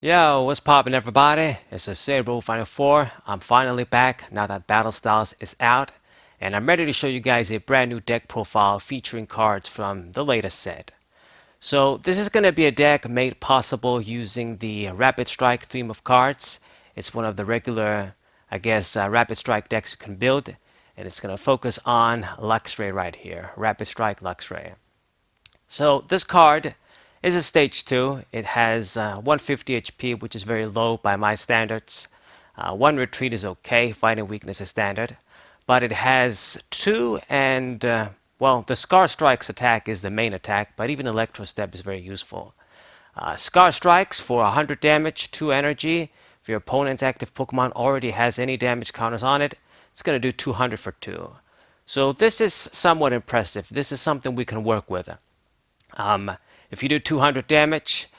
Yo, what's poppin' everybody? It's a Saber Final 4. I'm finally back now that Battle Styles is out, and I'm ready to show you guys a brand new deck profile featuring cards from the latest set. So this is going to be a deck made possible using the Rapid Strike theme of cards. It's one of the regular, Rapid Strike decks you can build, and it's going to focus on Luxray right here, Rapid Strike Luxray. So this card is a stage 2. It has 150 HP, which is very low by my standards. One retreat is okay, fighting weakness is standard. But it has 2 and, the Scar Strike's attack is the main attack, but even Electro Step is very useful. Scar Strikes for 100 damage, 2 energy. If your opponent's active Pokemon already has any damage counters on it, it's going to do 200 for 2. So this is somewhat impressive. This is something we can work with. If you do 200 damage,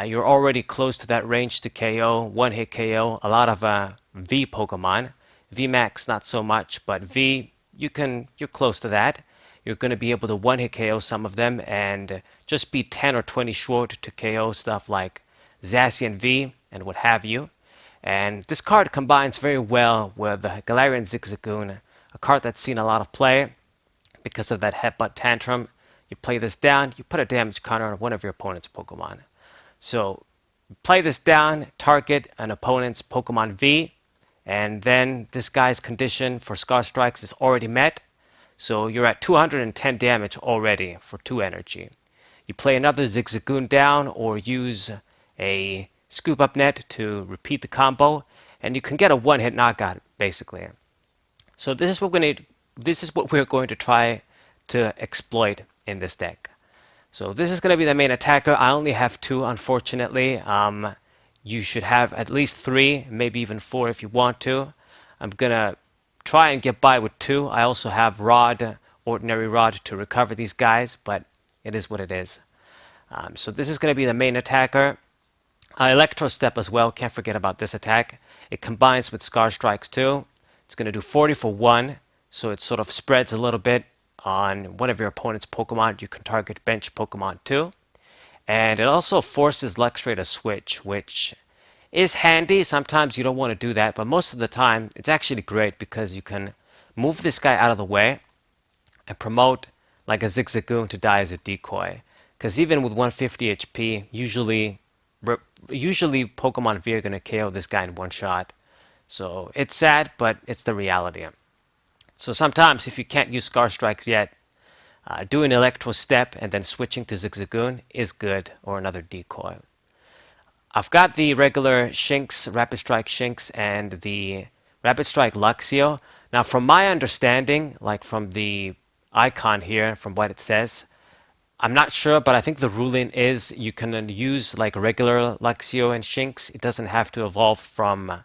you're already close to that range to KO, one hit KO. A lot of V Pokemon, VMAX not so much, but V you're close to that. You're going to be able to one hit KO some of them and just be 10 or 20 short to KO stuff like Zacian V and what have you. And this card combines very well with Galarian Zigzagoon, a card that's seen a lot of play because of that headbutt tantrum. You play this down, you put a damage counter on one of your opponent's Pokemon. So play this down, target an opponent's Pokemon V, and then this guy's condition for Scar Strikes is already met. So you're at 210 damage already for 2 energy. You play another Zigzagoon down or use a Scoop Up Net to repeat the combo, and you can get a one-hit knockout basically. So this is what we're going to try to exploit in this deck. So this is going to be the main attacker. I only have 2, unfortunately. You should have at least 3, maybe even 4 if you want to. I'm going to try and get by with 2. I also have Rod, Ordinary Rod to recover these guys, but it is what it is. So this is going to be the main attacker. Electro Step as well, can't forget about this attack. It combines with Scar Strikes too. It's going to do 40 for 1, so it sort of spreads a little bit on one of your opponent's Pokemon. You can target bench Pokemon too. And it also forces Luxray to switch, which is handy. Sometimes you don't want to do that, but most of the time it's actually great because you can move this guy out of the way and promote like a Zigzagoon to die as a decoy. Because even with 150 HP, usually Pokemon V are going to KO this guy in one shot. So it's sad, but it's the reality. So sometimes if you can't use Scar Strikes yet, doing Electro Step and then switching to Zigzagoon is good, or another decoy. I've got the regular Shinx, Rapid Strike Shinx, and the Rapid Strike Luxio. Now from my understanding, like from the icon here, from what it says, I'm not sure, but I think the ruling is you can use like regular Luxio and Shinx. It doesn't have to evolve from,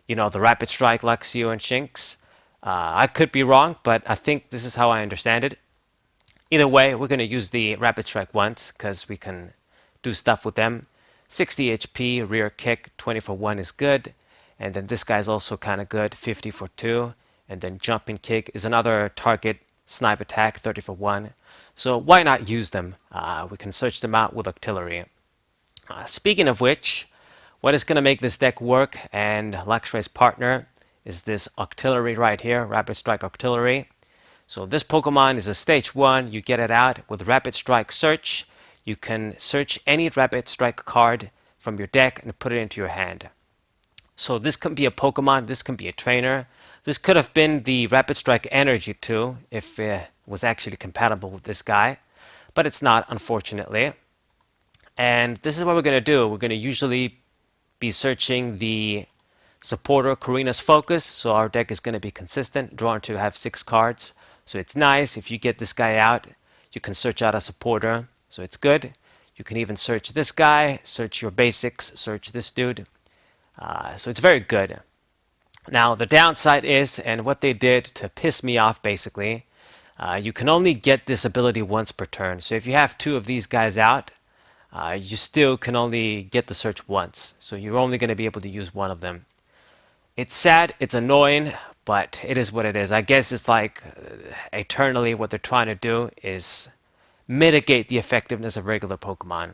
the Rapid Strike Luxio and Shinx. I could be wrong, but I think this is how I understand it. Either way, we're going to use the Rapid Strike once because we can do stuff with them. 60 HP, rear kick, 20 for 1 is good. And then this guy's also kind of good, 50 for 2. And then jumping kick is another target snipe attack, 30 for 1. So why not use them? We can search them out with Octillery. Speaking of which, what is going to make this deck work and Luxray's partner is this Octillery right here, Rapid Strike Octillery. So this Pokemon is a stage 1. You get it out with Rapid Strike Search. You can search any Rapid Strike card from your deck and put it into your hand. So this can be a Pokemon, this can be a trainer. This could have been the Rapid Strike Energy too, if it was actually compatible with this guy. But it's not, unfortunately. And this is what we're going to do. We're going to usually be searching the supporter Karina's Focus, so our deck is going to be consistent, drawn to have 6 cards. So it's nice if you get this guy out, you can search out a supporter, so it's good. You can even search this guy, search your basics, search this dude. So it's very good. Now the downside is, and what they did to piss me off basically, you can only get this ability once per turn. So if you have 2 of these guys out, you still can only get the search once. So you're only going to be able to use one of them. It's sad, it's annoying, but it is what it is. I guess it's like eternally what they're trying to do is mitigate the effectiveness of regular Pokemon.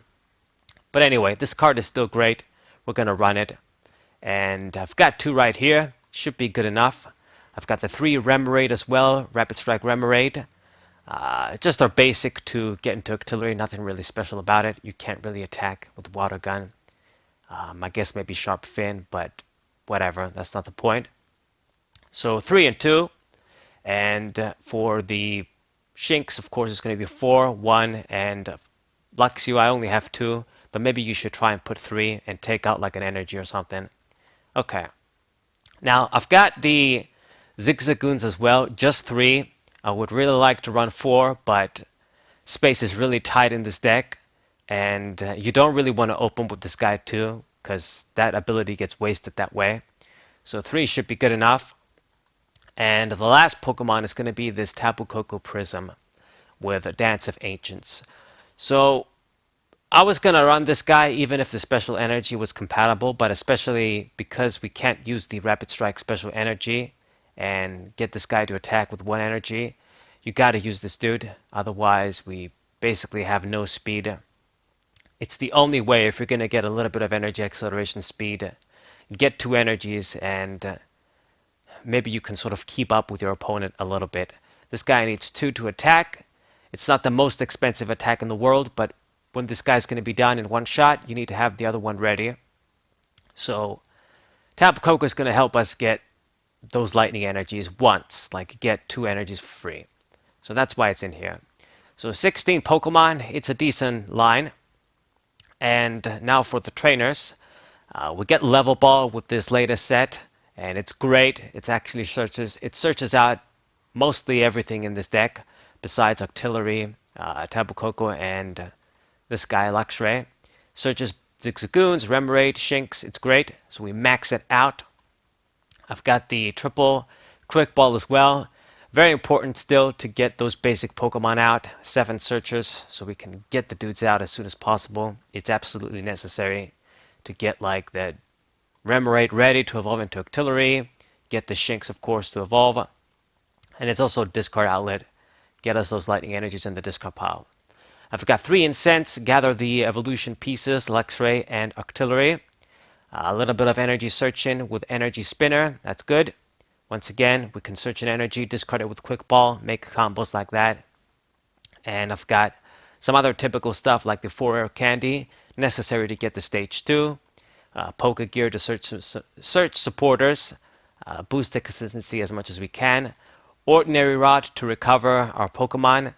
But anyway, this card is still great. we're going to run it. And I've got 2 right here. Should be good enough. I've got the 3 Remoraid as well, Rapid Strike Remoraid. Just our basic to get into Octillery, nothing really special about it. You can't really attack with Water Gun. I guess maybe Sharp Fin, but whatever, that's not the point. So 3 and 2. And for the Shinx, of course, it's going to be 4, 1, and Luxray, I only have 2, but maybe you should try and put 3 and take out like an energy or something. Okay. Now, I've got the Zigzagoons as well, just 3. I would really like to run 4, but space is really tight in this deck, and you don't really want to open with this guy too, because that ability gets wasted that way. So 3 should be good enough. And the last Pokemon is going to be this Tapu Koko Prism with a Dance of Ancients. So I was going to run this guy even if the special energy was compatible, but especially because we can't use the Rapid Strike special energy and get this guy to attack with 1 energy, you got to use this dude. Otherwise, we basically have no speed. It's the only way if you're going to get a little bit of energy acceleration speed, get 2 energies, and maybe you can sort of keep up with your opponent a little bit. This guy needs 2 to attack. It's not the most expensive attack in the world, but when this guy's going to be done in 1 shot, you need to have the other one ready. So Tapu Koko is going to help us get those lightning energies once, like get 2 energies for free. So that's why it's in here. So 16 Pokemon, it's a decent line. And now for the trainers, we get Level Ball with this latest set, and it's great. It searches out mostly everything in this deck, besides Octillery, Tapu Koko, and this guy Luxray. Searches Zigzagoons, Remoraid, Shinx. It's great. So we max it out. I've got the triple Quick Ball as well. Very important still to get those basic Pokemon out. 7 searches, so we can get the dudes out as soon as possible. It's absolutely necessary to get like the Remoraid ready to evolve into Octillery. Get the Shinx, of course, to evolve. And it's also a discard outlet. Get us those lightning energies in the discard pile. I've got 3 Incense. Gather the evolution pieces, Luxray and Octillery. A little bit of energy searching with Energy Spinner. That's good. Once again, we can search an energy, discard it with Quick Ball, make combos like that. And I've got some other typical stuff like the 4 Rare Candy, necessary to get the Stage 2. Poké Gear to search supporters, boost the consistency as much as we can. Ordinary Rod to recover our Pokemon.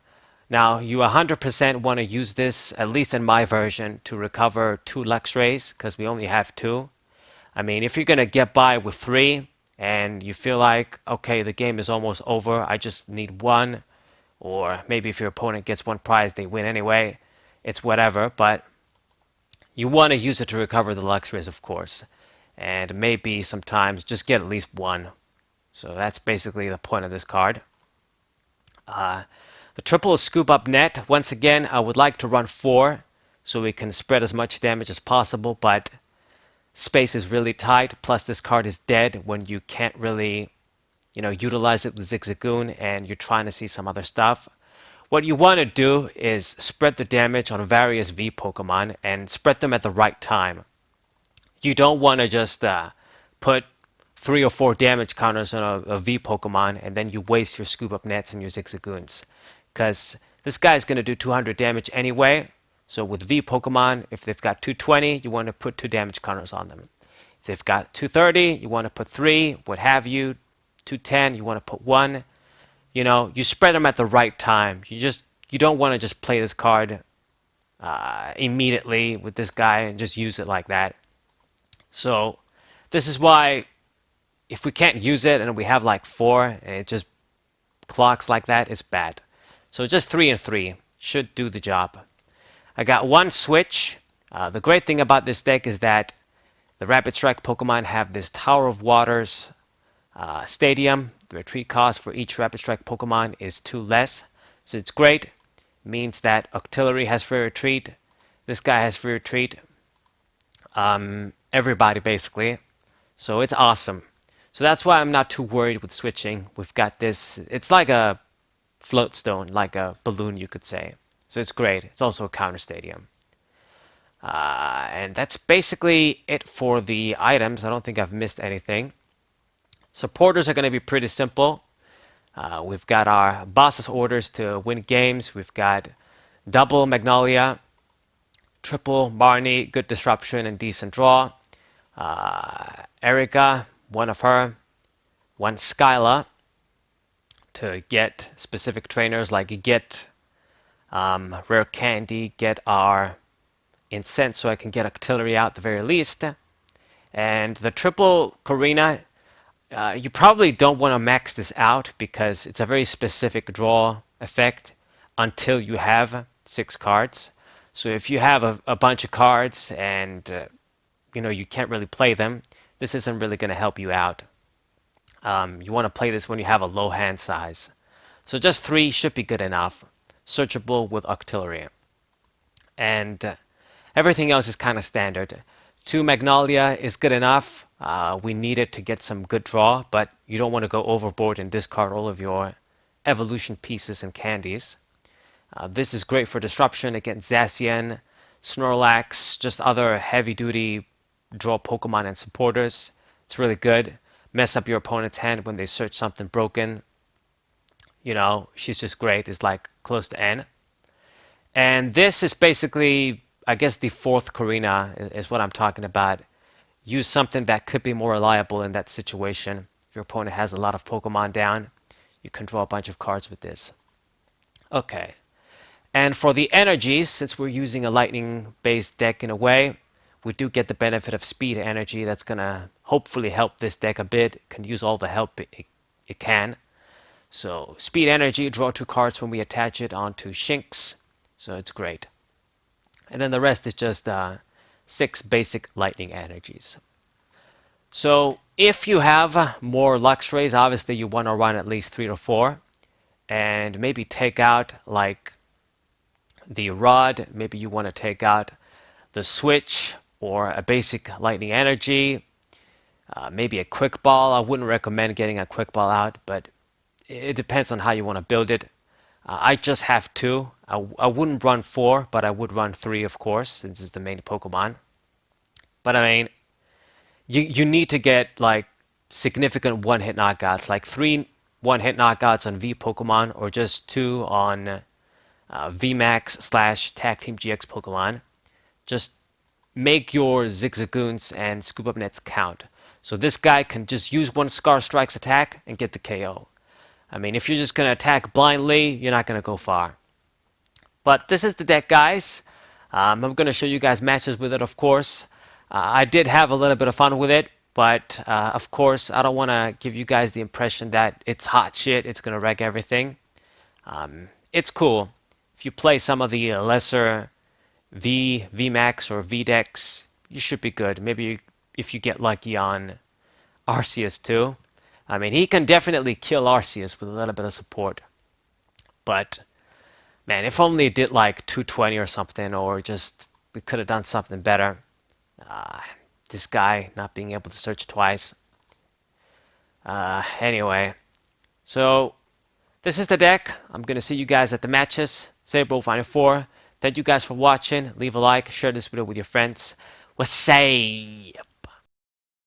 Now, you 100% want to use this, at least in my version, to recover 2 Luxrays, because we only have 2. I mean, if you're going to get by with 3, and you feel like, okay, the game is almost over, I just need 1, or maybe if your opponent gets 1 prize, they win anyway, it's whatever, but you want to use it to recover the Luxrays, of course, and maybe sometimes just get at least 1. So that's basically the point of this card. The triple Scoop Up Net. Once again, I would like to run 4 so we can spread as much damage as possible, but space is really tight. Plus, this card is dead when you can't really, utilize it with Zigzagoon and you're trying to see some other stuff. What you want to do is spread the damage on various V Pokemon and spread them at the right time. You don't want to just put 3 or 4 damage counters on a V Pokemon and then you waste your Scoop Up Nets and your Zigzagoons. Because this guy is going to do 200 damage anyway. So with V Pokemon, if they've got 220, you want to put 2 damage counters on them. If they've got 230, you want to put 3, what have you. 210, you want to put 1. You spread them at the right time. You don't want to just play this card immediately with this guy and just use it like that. So this is why if we can't use it and we have like 4 and it just clocks like that, it's bad. So just 3 and 3 should do the job. I got 1 switch. The great thing about this deck is that the Rapid Strike Pokemon have this Tower of Waters Stadium. The retreat cost for each Rapid Strike Pokemon is 2 less. So it's great. It means that Octillery has free retreat. This guy has free retreat. Everybody basically. So it's awesome. So that's why I'm not too worried with switching. We've got this. It's like a float stone, like a balloon, you could say. So it's great. It's also a counter stadium. And that's basically it for the items. I don't think I've missed anything. Supporters are going to be pretty simple. We've got our boss's orders to win games. We've got double Magnolia, triple Barney, good disruption and decent draw. Erica, one of her, one Skyla to get specific trainers like get rare candy, get our incense so I can get Octillery out at the very least. And the triple Karina, you probably don't want to max this out because it's a very specific draw effect until you have 6 cards. So if you have a bunch of cards and you can't really play them, this isn't really going to help you out. You want to play this when you have a low hand size. So just 3 should be good enough. Searchable with Octillery. And everything else is kind of standard. 2 Magnolia is good enough. We need it to get some good draw, but you don't want to go overboard and discard all of your evolution pieces and candies. This is great for disruption against Zacian, Snorlax, just other heavy-duty draw Pokemon and supporters. It's really good. Mess up your opponent's hand when they search something broken. She's just great. It's like close to N. And this is basically, I guess, the 4th Karina is what I'm talking about. Use something that could be more reliable in that situation. If your opponent has a lot of Pokemon down, you can draw a bunch of cards with this. Okay. And for the energies, since we're using a lightning-based deck in a way, we do get the benefit of speed energy. That's going to hopefully help this deck a bit. It can use all the help it can. So speed energy, draw 2 cards when we attach it onto Shinx. So it's great. And then the rest is just 6 basic lightning energies. So if you have more Luxrays, obviously you want to run at least 3 to 4. And maybe take out like the rod. Maybe you want to take out the switch or a basic lightning energy. Maybe a quick ball. I wouldn't recommend getting a quick ball out, but it depends on how you want to build it. I just have 2. I wouldn't run 4, but I would run 3, of course, since it's the main Pokemon. But I mean, you need to get like significant one-hit knockouts, like 3 one-hit knockouts on V Pokemon, or just 2 on VMAX / Tag Team GX Pokemon. Just make your Zigzagoons and Scoop Up Nets count. So this guy can just use 1 Scar Strike's attack and get the KO. I mean, if you're just going to attack blindly, you're not going to go far. But this is the deck, guys. I'm going to show you guys matches with it, of course. I did have a little bit of fun with it, but of course, I don't want to give you guys the impression that it's hot shit, it's going to wreck everything. It's cool. If you play some of the lesser VMAX or V decks, you should be good. Maybe if you get lucky on Arceus too. I mean, he can definitely kill Arceus with a little bit of support. But, man, if only it did like 220 or something, or just we could have done something better. This guy not being able to search twice. Anyway, so this is the deck. I'm going to see you guys at the matches. Saber Final 4. Thank you guys for watching. Leave a like, share this video with your friends. We'll say